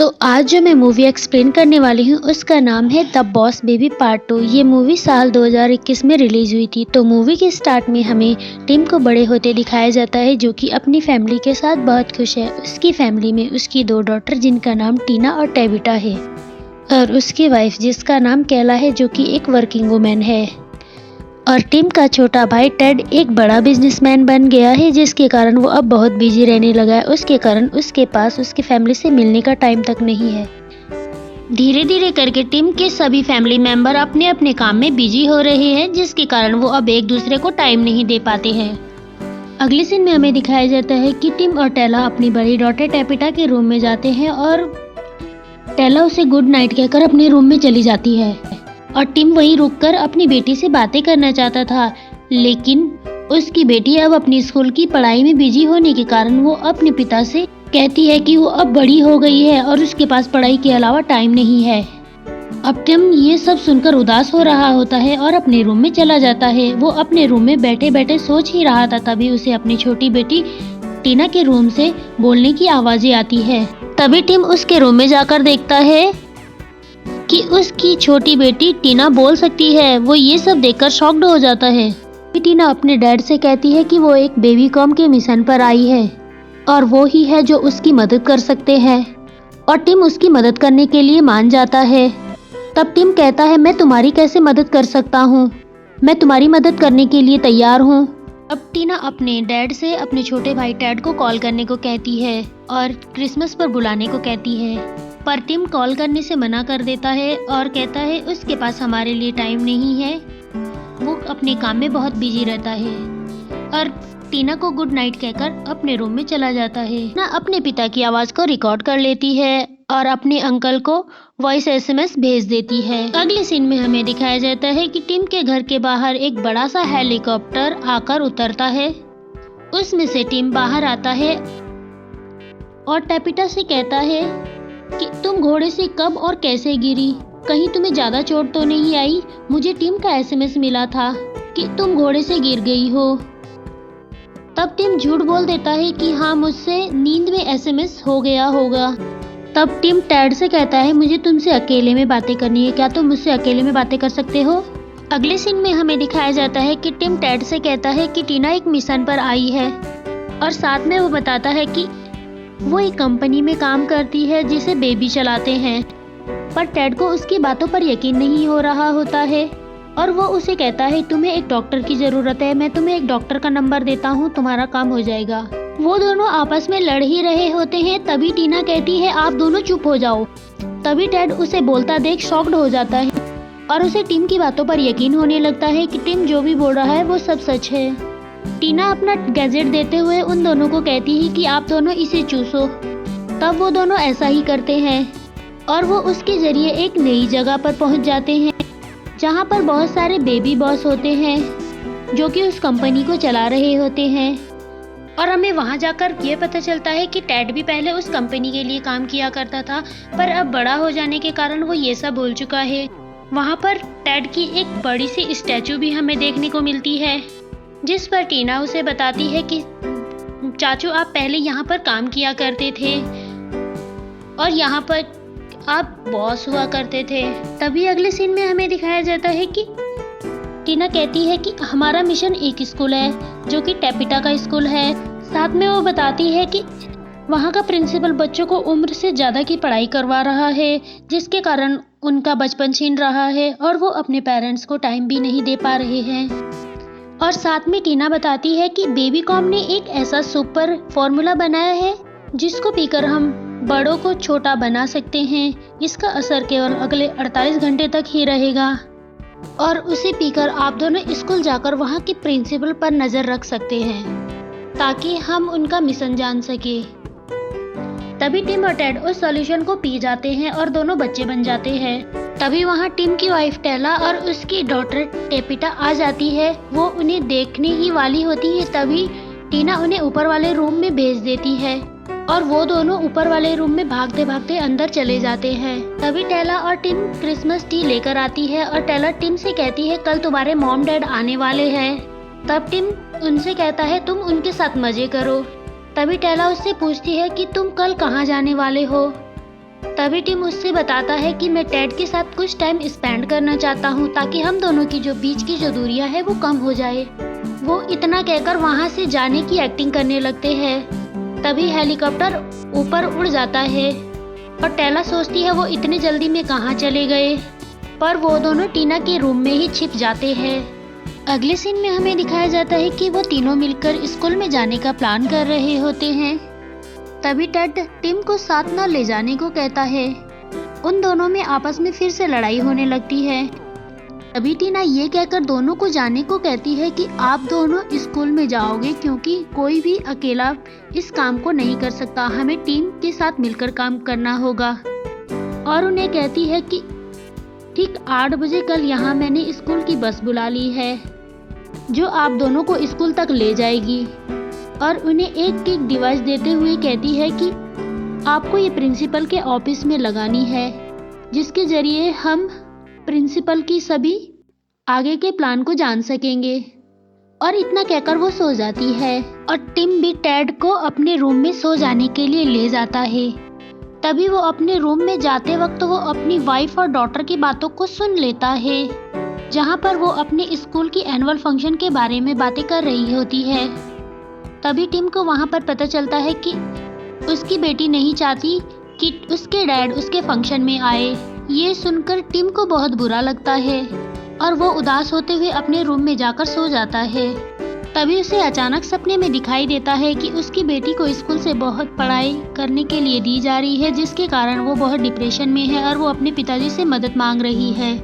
तो आज जो मैं मूवी एक्सप्लेन करने वाली हूँ उसका नाम है द बॉस बेबी पार्ट 2। ये मूवी साल 2021 में रिलीज हुई थी। तो मूवी के स्टार्ट में हमें टिम को बड़े होते दिखाया जाता है, जो कि अपनी फैमिली के साथ बहुत खुश है। उसकी फैमिली में उसकी 2 डॉटर जिनका नाम टीना और टेबिटा है, और उसकी वाइफ जिसका नाम कैला है, जो कि एक वर्किंग वुमेन है। और टिम का छोटा भाई टेड एक बड़ा बिजनेसमैन बन गया है, जिसके कारण वो अब बहुत बिजी रहने लगा है। उसके कारण उसके पास उसकी फैमिली से मिलने का टाइम तक नहीं है। धीरे धीरे करके टिम के सभी फैमिली मेंबर अपने अपने काम में बिजी हो रहे हैं, जिसके कारण वो अब एक दूसरे को टाइम नहीं दे पाते हैं। अगले सीन में हमें दिखाया जाता है कि टिम और टेला अपनी बड़ी डॉटर टेपिटा के रूम में जाते हैं, और टेला उसे गुड नाइट कहकर अपने रूम में चली जाती है। और टिम वहीं रुककर अपनी बेटी से बातें करना चाहता था, लेकिन उसकी बेटी अब अपनी स्कूल की पढ़ाई में बिजी होने के कारण वो अपने पिता से कहती है कि वो अब बड़ी हो गई है और उसके पास पढ़ाई के अलावा टाइम नहीं है। अब टिम ये सब सुनकर उदास हो रहा होता है और अपने रूम में चला जाता है। वो अपने रूम में बैठे बैठे सोच ही रहा था, तभी उसे अपनी छोटी बेटी टीना के रूम से बोलने की आवाजें आती है। तभी टिम उसके रूम में जाकर देखता है कि उसकी छोटी बेटी टीना बोल सकती है। वो ये सब देखकर शॉक्ड हो जाता है। टीना अपने डैड से कहती है कि वो एक बेबी कॉम के मिशन पर आई है और वो ही है जो उसकी मदद कर सकते हैं, और टिम उसकी मदद करने के लिए मान जाता है। तब टिम कहता है, मैं तुम्हारी कैसे मदद कर सकता हूँ, मैं तुम्हारी मदद करने के लिए तैयार हूँ। अब टीना अपने डैड से अपने छोटे भाई टेड को कॉल करने को कहती है और क्रिसमस पर बुलाने को कहती है, पर टिम कॉल करने से मना कर देता है और कहता है उसके पास हमारे लिए टाइम नहीं है, वो अपने काम में बहुत बिजी रहता है। और टीना को गुड नाइट कहकर अपने रूम में चला जाता है। टीना अपने पिता की आवाज़ को रिकॉर्ड कर लेती है और अपने अंकल को वॉइस एसएमएस भेज देती है। अगले सीन में हमें दिखाया जाता है कि टिम के घर के बाहर एक बड़ा सा हेलीकॉप्टर आकर उतरता है। उसमें से टिम बाहर आता है और टेपिटा से कहता है कि तुम घोड़े से कब और कैसे गिरी, कहीं तुम्हें ज्यादा चोट तो नहीं आई? मुझे टिम का एसएमएस मिला था कि तुम घोड़े से गिर गई हो। तब टिम झूठ बोल देता है कि हाँ, मुझसे नींद में एसएमएस हो गया होगा। तब टिम टेड से कहता है, मुझे तुमसे अकेले में बातें करनी है, क्या तुम मुझसे अकेले में बातें कर सकते हो? अगले सीन में हमें दिखाया जाता है कि टिम टेड से कहता है कि टीना एक मिशन पर आई है, और साथ में वो बताता है कि वो एक कंपनी में काम करती है जिसे बेबी चलाते हैं। पर टेड को उसकी बातों पर यकीन नहीं हो रहा होता है, और वो उसे कहता है, तुम्हें एक डॉक्टर की ज़रूरत है, मैं तुम्हें एक डॉक्टर का नंबर देता हूँ, तुम्हारा काम हो जाएगा। वो दोनों आपस में लड़ ही रहे होते हैं, तभी टीना कहती है, आप दोनों चुप हो जाओ। तभी टेड उसे बोलता देख शॉक्ड हो जाता है और उसे टिम की बातों पर यकीन होने लगता है कि टिम जो भी बोल रहा है वो सब सच है। टीना अपना गैजेट देते हुए उन दोनों को कहती है कि आप दोनों इसे चूसो। तब वो दोनों ऐसा ही करते हैं और वो उसके जरिए एक नई जगह पर पहुंच जाते हैं, जहां पर बहुत सारे बेबी बॉस होते हैं जो कि उस कंपनी को चला रहे होते हैं। और हमें वहां जाकर ये पता चलता है कि टेड भी पहले उस कंपनी के लिए काम किया करता था, पर अब बड़ा हो जाने के कारण वो ये सब भूल चुका है। वहां पर टेड की एक बड़ी सी स्टैचू भी हमें देखने को मिलती है, जिस पर टीना उसे बताती है कि चाचू, आप पहले यहाँ पर काम किया करते थे और यहाँ पर आप बॉस हुआ करते थे। तभी अगले सीन में हमें दिखाया जाता है कि टीना कहती है कि हमारा मिशन एक स्कूल है जो कि टेपिटा का स्कूल है। साथ में वो बताती है कि वहाँ का प्रिंसिपल बच्चों को उम्र से ज़्यादा की पढ़ाई करवा रहा है, जिसके कारण उनका बचपन छीन रहा है और वो अपने पेरेंट्स को टाइम भी नहीं दे पा रहे हैं। और साथ में टीना बताती है कि बेबी कॉम ने एक ऐसा सुपर फॉर्मूला बनाया है जिसको पीकर हम बड़ों को छोटा बना सकते हैं। इसका असर केवल अगले 48 घंटे तक ही रहेगा, और उसे पीकर आप दोनों स्कूल जाकर वहाँ के प्रिंसिपल पर नज़र रख सकते हैं ताकि हम उनका मिशन जान सके। तभी टिम और टेड उस सॉल्यूशन को पी जाते हैं और दोनों बच्चे बन जाते हैं। तभी वहाँ टिम की वाइफ टेला और उसकी डॉटर टेपिटा आ जाती है। वो उन्हें देखने ही वाली होती है, तभी टीना उन्हें ऊपर वाले रूम में भेज देती है और वो दोनों ऊपर वाले रूम में भागते भागते अंदर चले जाते हैं। तभी टेला और टिम क्रिसमस ट्री लेकर आती है और टेला टिम से कहती है, कल तुम्हारे मॉम डैड आने वाले हैं। तब टिम उनसे कहता है, तुम उनके साथ मजे करो। तभी टेला उससे पूछती है कि तुम कल कहाँ जाने वाले हो। तभी टिम उससे बताता है कि मैं टेड के साथ कुछ टाइम स्पेंड करना चाहता हूँ ताकि हम दोनों की जो बीच की जो दूरियां है वो कम हो जाए। वो इतना कहकर वहाँ से जाने की एक्टिंग करने लगते हैं। तभी हेलीकॉप्टर ऊपर उड़ जाता है और टेला सोचती है वो इतनी जल्दी में कहाँ चले गए, पर वो दोनों टीना के रूम में ही छिप जाते हैं। अगले सीन में हमें दिखाया जाता है कि वो तीनों मिलकर स्कूल में जाने का प्लान कर रहे होते हैं। तभी टेड टिम को साथ न ले जाने को कहता है। उन दोनों में आपस में फिर से लड़ाई होने लगती है। तभी टीना ये कहकर दोनों को जाने को कहती है कि आप दोनों स्कूल में जाओगे क्योंकि कोई भी अकेला इस काम को नहीं कर सकता, हमें टीम के साथ मिलकर काम करना होगा। और उन्हें कहती है कि ठीक 8 बजे कल यहाँ मैंने स्कूल की बस बुला ली है जो आप दोनों को स्कूल तक ले जाएगी। और उन्हें एक डिवाइस देते हुए कहती है कि आपको ये प्रिंसिपल के ऑफिस में लगानी है जिसके जरिए हम प्रिंसिपल की सभी आगे के प्लान को जान सकेंगे। और इतना कहकर वो सो जाती है और टिम भी टेड को अपने रूम में सो जाने के लिए ले जाता है। तभी वो अपने रूम में जाते वक्त वो अपनी वाइफ और डॉटर की बातों को सुन लेता है, जहाँ पर वो अपने स्कूल की एनुअल फंक्शन के बारे में बातें कर रही होती है। तभी टिम को वहाँ पर पता चलता है कि उसकी बेटी नहीं चाहती कि उसके डैड उसके फंक्शन में आए। ये सुनकर टिम को बहुत बुरा लगता है और वो उदास होते हुए अपने रूम में जाकर सो जाता है। तभी उसे अचानक सपने में दिखाई देता है कि उसकी बेटी को स्कूल से बहुत पढ़ाई करने के लिए दी जा रही है जिसके कारण वो बहुत डिप्रेशन में है और वो अपने पिताजी से मदद मांग रही है।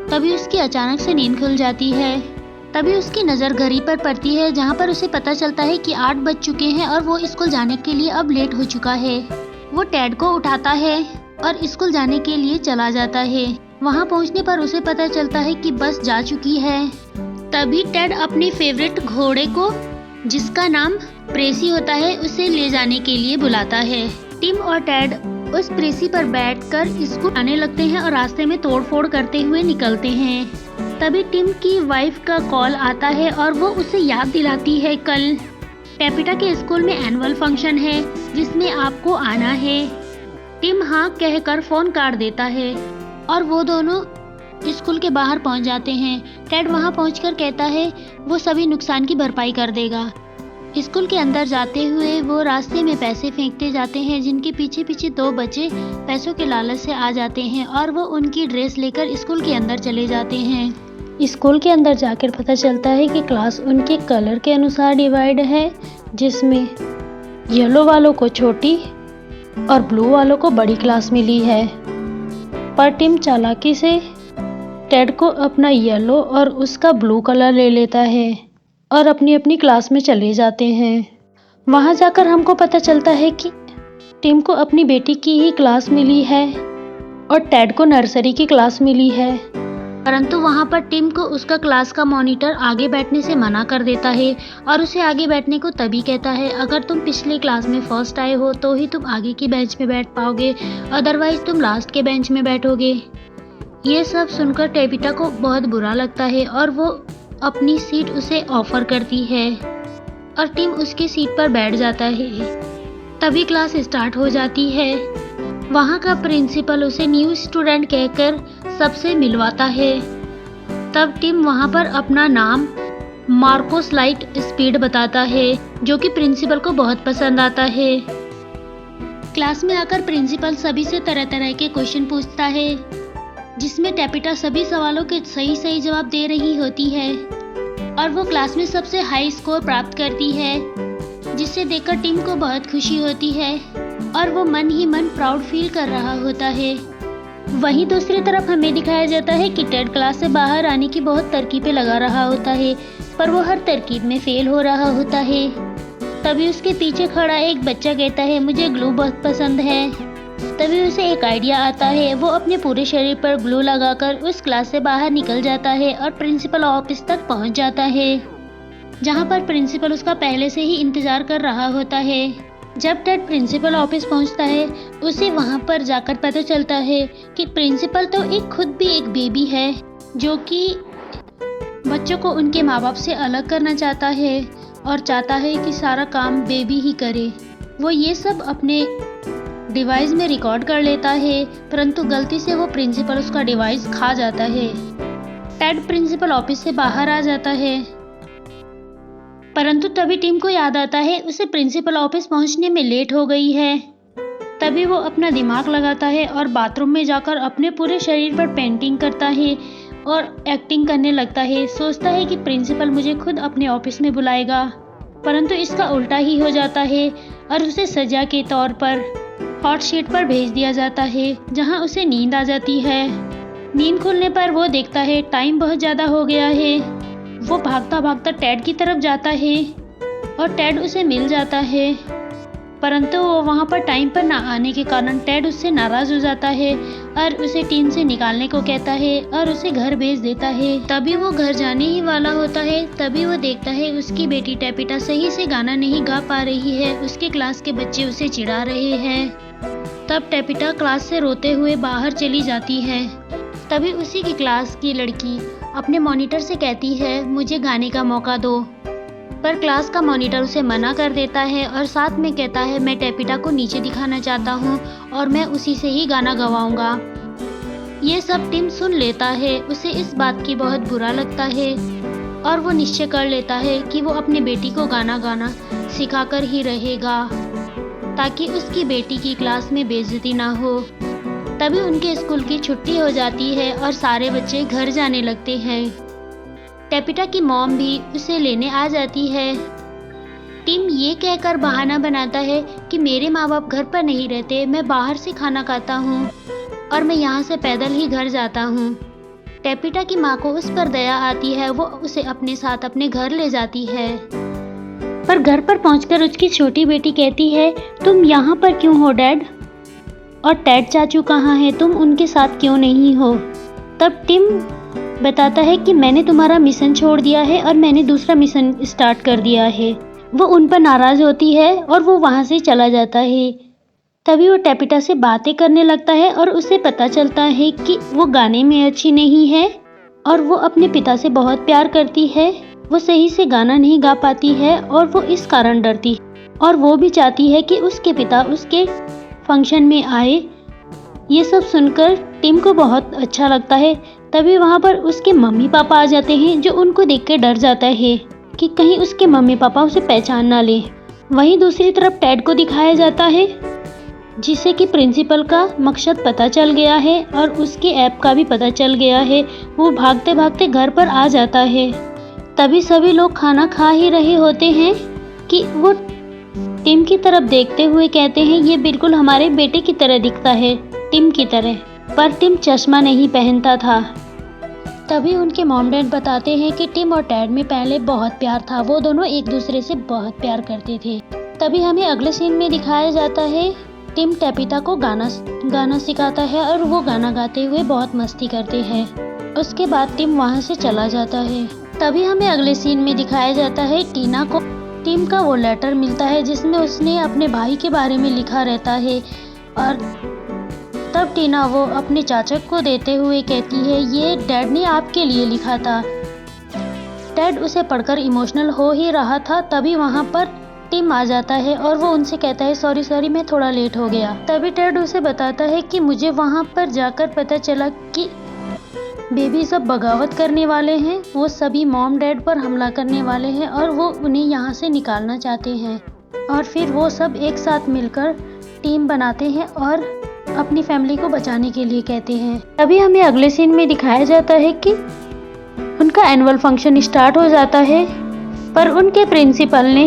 तभी उसकी अचानक से नींद खुल जाती है। तभी उसकी नज़र घड़ी पर पड़ती है जहाँ पर उसे पता चलता है कि 8 बज चुके हैं और वो स्कूल जाने के लिए अब लेट हो चुका है। वो टेड को उठाता है और स्कूल जाने के लिए चला जाता है। वहाँ पहुँचने पर उसे पता चलता है कि बस जा चुकी है। तभी टेड अपने फेवरेट घोड़े को, जिसका नाम प्रेसी होता है, उसे ले जाने के लिए बुलाता है। टिम और टेड उस प्रेसी पर बैठकर स्कूल आने लगते हैं और रास्ते में तोड़फोड़ करते हुए निकलते हैं। तभी टिम की वाइफ का कॉल आता है और वो उसे याद दिलाती है कल टेपिटा के स्कूल में एनुअल फंक्शन है जिसमें आपको आना है। टिम हाँ कहकर फोन काट देता है और वो दोनों स्कूल के बाहर पहुंच जाते हैं। टेड वहां पहुंचकर कहता है वो सभी नुकसान की भरपाई कर देगा। स्कूल के अंदर जाते हुए वो रास्ते में पैसे फेंकते जाते हैं जिनके पीछे पीछे 2 बच्चे पैसों के लालच से आ जाते हैं और वो उनकी ड्रेस लेकर स्कूल के अंदर चले जाते हैं। स्कूल के अंदर जाकर पता चलता है कि क्लास उनके कलर के अनुसार डिवाइड है, जिसमें येलो वालों को छोटी और ब्लू वालों को बड़ी क्लास मिली है। पर टिम चालाकी से टेड को अपना येलो और उसका ब्लू कलर ले लेता है और अपनी अपनी क्लास में चले जाते हैं। वहाँ जाकर हमको पता चलता है कि टिम को अपनी बेटी की ही क्लास मिली है और टेड को नर्सरी की क्लास मिली है। परंतु वहाँ पर टिम को उसका क्लास का मॉनिटर आगे बैठने से मना कर देता है और उसे आगे बैठने को तभी कहता है अगर तुम पिछले क्लास में फर्स्ट आए हो तो ही तुम आगे की बेंच में बैठ पाओगे, अदरवाइज तुम लास्ट के बेंच में बैठोगे। ये सब सुनकर टेपिटा को बहुत बुरा लगता है और वो अपनी सीट उसे ऑफर करती है और टिम उसकी सीट पर बैठ जाता है। तभी क्लास स्टार्ट हो जाती है। वहाँ का प्रिंसिपल उसे न्यू स्टूडेंट कहकर सबसे मिलवाता है। तब टिम वहाँ पर अपना नाम मार्कोस लाइट स्पीड बताता है जो कि प्रिंसिपल को बहुत पसंद आता है। क्लास में आकर प्रिंसिपल सभी से तरह तरह के क्वेश्चन पूछता है जिसमें टेपिटा सभी सवालों के सही सही जवाब दे रही होती है और वो क्लास में सबसे हाई स्कोर प्राप्त करती है, जिसे देखकर टिम को बहुत खुशी होती है और वो मन ही मन प्राउड फील कर रहा होता है। वहीं दूसरी तरफ हमें दिखाया जाता है कि टेड क्लास से बाहर आने की बहुत तरकीबें लगा रहा होता है, पर वो हर तरकीब में फेल हो रहा होता है। तभी उसके पीछे खड़ा एक बच्चा कहता है मुझे ग्लू बहुत पसंद है। तभी उसे एक आइडिया आता है। वो अपने पूरे शरीर पर ग्लू लगाकर उस क्लास से बाहर निकल जाता है और प्रिंसिपल ऑफिस तक पहुंच जाता है, जहां पर प्रिंसिपल उसका पहले से ही इंतजार कर रहा होता है। जब टेड प्रिंसिपल ऑफिस पहुंचता है उसे वहां पर जाकर पता चलता है कि प्रिंसिपल तो खुद भी एक बेबी है जो कि बच्चों को उनके माँ बाप से अलग करना चाहता है और चाहता है कि सारा काम बेबी ही करे। वो ये सब अपने डिवाइस में रिकॉर्ड कर लेता है, परंतु गलती से वो प्रिंसिपल उसका डिवाइस खा जाता है। टेड प्रिंसिपल ऑफिस से बाहर आ जाता है, परंतु तभी टिम को याद आता है उसे प्रिंसिपल ऑफिस पहुंचने में लेट हो गई है। तभी वो अपना दिमाग लगाता है और बाथरूम में जाकर अपने पूरे शरीर पर पेंटिंग करता है और एक्टिंग करने लगता है। सोचता है कि प्रिंसिपल मुझे खुद अपने ऑफिस में बुलाएगा, परंतु इसका उल्टा ही हो जाता है और उसे सजा के तौर पर हॉट शीट पर भेज दिया जाता है, जहां उसे नींद आ जाती है। नींद खुलने पर वो देखता है टाइम बहुत ज़्यादा हो गया है। वो भागता भागता टेड की तरफ जाता है और टेड उसे मिल जाता है, परंतु वो वहाँ पर टाइम पर ना आने के कारण टेड उससे नाराज़ हो जाता है और उसे टीम से निकालने को कहता है और उसे घर भेज देता है। तभी वो घर जाने ही वाला होता है, तभी वो देखता है उसकी बेटी टेपिटा सही से गाना नहीं गा पा रही है। उसके क्लास के बच्चे उसे चिढ़ा रहे हैं। तब टेपिटा क्लास से रोते हुए बाहर चली जाती है। तभी उसी की क्लास की लड़की अपने मॉनिटर से कहती है मुझे गाने का मौका दो, पर क्लास का मॉनिटर उसे मना कर देता है और साथ में कहता है मैं टेपिटा को नीचे दिखाना चाहता हूँ और मैं उसी से ही गाना गवाऊंगा। ये सब टिम सुन लेता है। उसे इस बात की बहुत बुरा लगता है और वो निश्चय कर लेता है कि वो अपने बेटी को गाना गाना सिखाकर ही रहेगा, ताकि उसकी बेटी की क्लास में बेइज्जती ना हो। तभी उनके स्कूल की छुट्टी हो जाती है और सारे बच्चे घर जाने लगते हैं। टेपिटा की मॉम भी उसे लेने आ जाती है। टिम ये कहकर बहाना बनाता है कि मेरे माँ बाप घर पर नहीं रहते, मैं बाहर से खाना खाता हूँ और मैं यहाँ से पैदल ही घर जाता हूँ। टेपिटा की माँ को उस पर दया आती है, वो उसे अपने साथ अपने घर ले जाती है। पर घर पर पहुंचकर उसकी छोटी बेटी कहती है तुम यहाँ पर क्यों हो डैड, और टेड चाचू कहाँ हैं, तुम उनके साथ क्यों नहीं हो। तब टिम बताता है कि मैंने तुम्हारा मिशन छोड़ दिया है और मैंने दूसरा मिशन स्टार्ट कर दिया है। वो उन पर नाराज होती है और वो वहाँ से चला जाता है। तभी वो टेपिटा से बातें करने लगता है और उसे पता चलता है कि वो गाने में अच्छी नहीं है और वो अपने पिता से बहुत प्यार करती है। वो सही से गाना नहीं गा पाती है और वो इस कारण डरती है और वो भी चाहती है कि उसके पिता उसके फंक्शन में आए। ये सब सुनकर टिम को बहुत अच्छा लगता है। तभी वहाँ पर उसके मम्मी पापा आ जाते हैं, जो उनको देखकर डर जाता है कि कहीं उसके मम्मी पापा उसे पहचान ना ले। वहीं दूसरी तरफ टेड को दिखाया जाता है, जिसे कि प्रिंसिपल का मकसद पता चल गया है और उसके ऐप का भी पता चल गया है। वो भागते भागते घर पर आ जाता है। तभी सभी लोग खाना खा ही रहे होते हैं कि वो टिम की तरफ देखते हुए कहते हैं ये बिल्कुल हमारे बेटे की तरह दिखता है, टिम की तरह। पर टिम चश्मा नहीं पहनता था। तभी उनके मॉम डैड बताते हैं कि टिम और टेड में पहले बहुत प्यार था, वो दोनों एक दूसरे से बहुत प्यार करते थे। तभी हमें अगले सीन में दिखाया जाता है टिम टेपिटा को गाना सिखाता है और वो गाना गाते हुए बहुत मस्ती करते हैं। उसके बाद टिम वहाँ से चला जाता है। तभी हमें अगले सीन में दिखाया जाता है टीना को टिम का वो लेटर मिलता है जिसमें उसने अपने भाई के बारे में लिखा रहता है और तब टीना वो अपने चाचा को देते हुए कहती है ये डैड ने आपके लिए लिखा था। डैड उसे पढ़कर इमोशनल हो ही रहा था, तभी वहाँ पर टिम आ जाता है और वो उनसे कहता है सॉरी मैं थोड़ा लेट हो गया। तभी टेड उसे बताता है कि मुझे वहाँ पर जाकर पता चला कि बेबी सब बगावत करने वाले हैं, वो सभी मॉम डैड पर हमला करने वाले हैं और वो उन्हें यहाँ से निकालना चाहते हैं। और फिर वो सब एक साथ मिलकर टीम बनाते हैं और अपनी फैमिली को बचाने के लिए कहते हैं। तभी हमें अगले सीन में दिखाया जाता है कि उनका एनुअल फंक्शन स्टार्ट हो जाता है, पर उनके प्रिंसिपल ने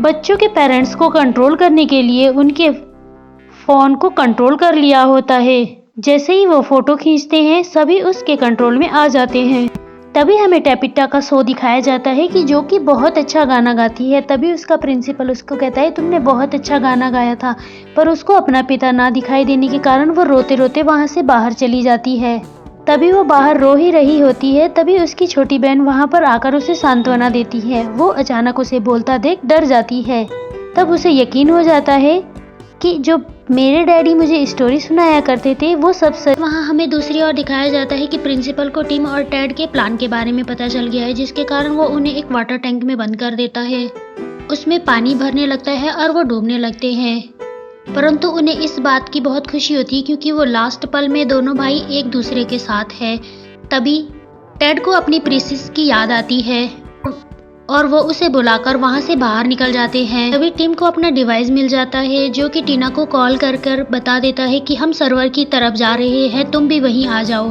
बच्चों के पेरेंट्स को कंट्रोल करने के लिए उनके फ़ोन को कंट्रोल कर लिया होता है। जैसे ही वो फोटो खींचते हैं सभी उसके कंट्रोल में आ जाते हैं। तभी हमें टेपिटा का शो दिखाया जाता है कि जो कि बहुत अच्छा गाना गाती है। तभी उसका प्रिंसिपल उसको कहता है तुमने बहुत अच्छा गाना गाया था, पर उसको अपना पिता ना दिखाई देने के कारण वो रोते रोते वहाँ से बाहर चली जाती है। तभी वो बाहर रो ही रही होती है, तभी उसकी छोटी बहन वहाँ पर आकर उसे सांत्वना देती है। वो अचानक उसे बोलता देख डर जाती है। तब उसे यकीन हो जाता है कि जो मेरे डैडी मुझे स्टोरी सुनाया करते थे वो सब सच। वहाँ हमें दूसरी ओर दिखाया जाता है कि प्रिंसिपल को टिम और टेड के प्लान के बारे में पता चल गया है, जिसके कारण वो उन्हें एक वाटर टैंक में बंद कर देता है। उसमें पानी भरने लगता है और वो डूबने लगते हैं। परंतु उन्हें इस बात की बहुत खुशी होती है क्योंकि वो लास्ट पल में दोनों भाई एक दूसरे के साथ है। तभी टेड को अपनी प्रिंसेस की याद आती है और वो उसे बुलाकर वहाँ से बाहर निकल जाते हैं। तभी टिम को अपना डिवाइस मिल जाता है जो कि टीना को कॉल कर कर बता देता है कि हम सर्वर की तरफ जा रहे हैं, तुम भी वहीं आ जाओ।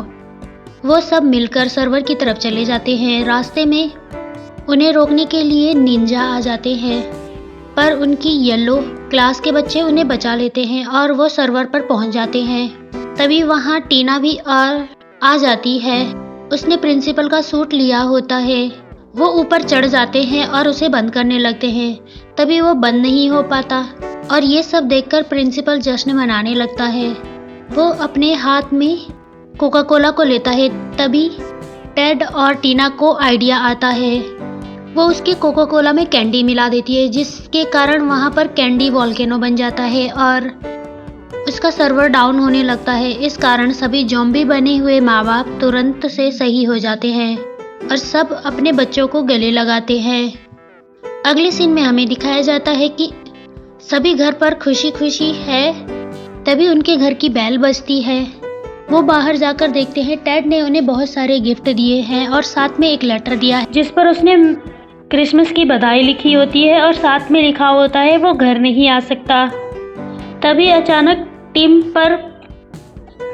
वो सब मिलकर सर्वर की तरफ चले जाते हैं। रास्ते में उन्हें रोकने के लिए निंजा आ जाते हैं, पर उनकी येलो क्लास के बच्चे उन्हें बचा लेते हैं और वो सर्वर पर पहुंच जाते हैं। तभी वहां टीना भी आ जाती है। उसने प्रिंसिपल का सूट लिया होता है। वो ऊपर चढ़ जाते हैं और उसे बंद करने लगते हैं। तभी वो बंद नहीं हो पाता और ये सब देखकर प्रिंसिपल जश्न मनाने लगता है। वो अपने हाथ में कोका कोला को लेता है। तभी टेड और टीना को आइडिया आता है। वो उसके कोका कोला में कैंडी मिला देती है, जिसके कारण वहाँ पर कैंडी वॉल्केनो बन जाता है और उसका सर्वर डाउन होने लगता है। इस कारण सभी ज़ॉम्बी बने हुए माँ बाप तुरंत से सही हो जाते हैं और सब अपने बच्चों को गले लगाते हैं। अगले सीन में हमें दिखाया जाता है कि सभी घर पर खुशी खुशी है। तभी उनके घर की बेल बजती है। वो बाहर जाकर देखते हैं टेड ने उन्हें बहुत सारे गिफ्ट दिए हैं और साथ में एक लेटर दिया है जिस पर उसने क्रिसमस की बधाई लिखी होती है और साथ में लिखा होता है वो घर नहीं आ सकता। तभी अचानक टिम पर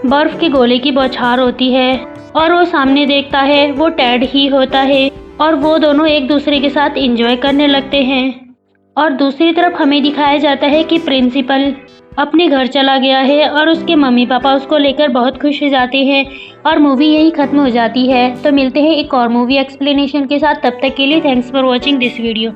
बर्फ के गोले की बौछार होती है और वो सामने देखता है वो टेड ही होता है और वो दोनों एक दूसरे के साथ एंजॉय करने लगते हैं। और दूसरी तरफ हमें दिखाया जाता है कि प्रिंसिपल अपने घर चला गया है और उसके मम्मी पापा उसको लेकर बहुत खुश हो जाते हैं और मूवी यही खत्म हो जाती है। तो मिलते हैं एक और मूवी एक्सप्लेनेशन के साथ। तब तक के लिए thanks for watching this video.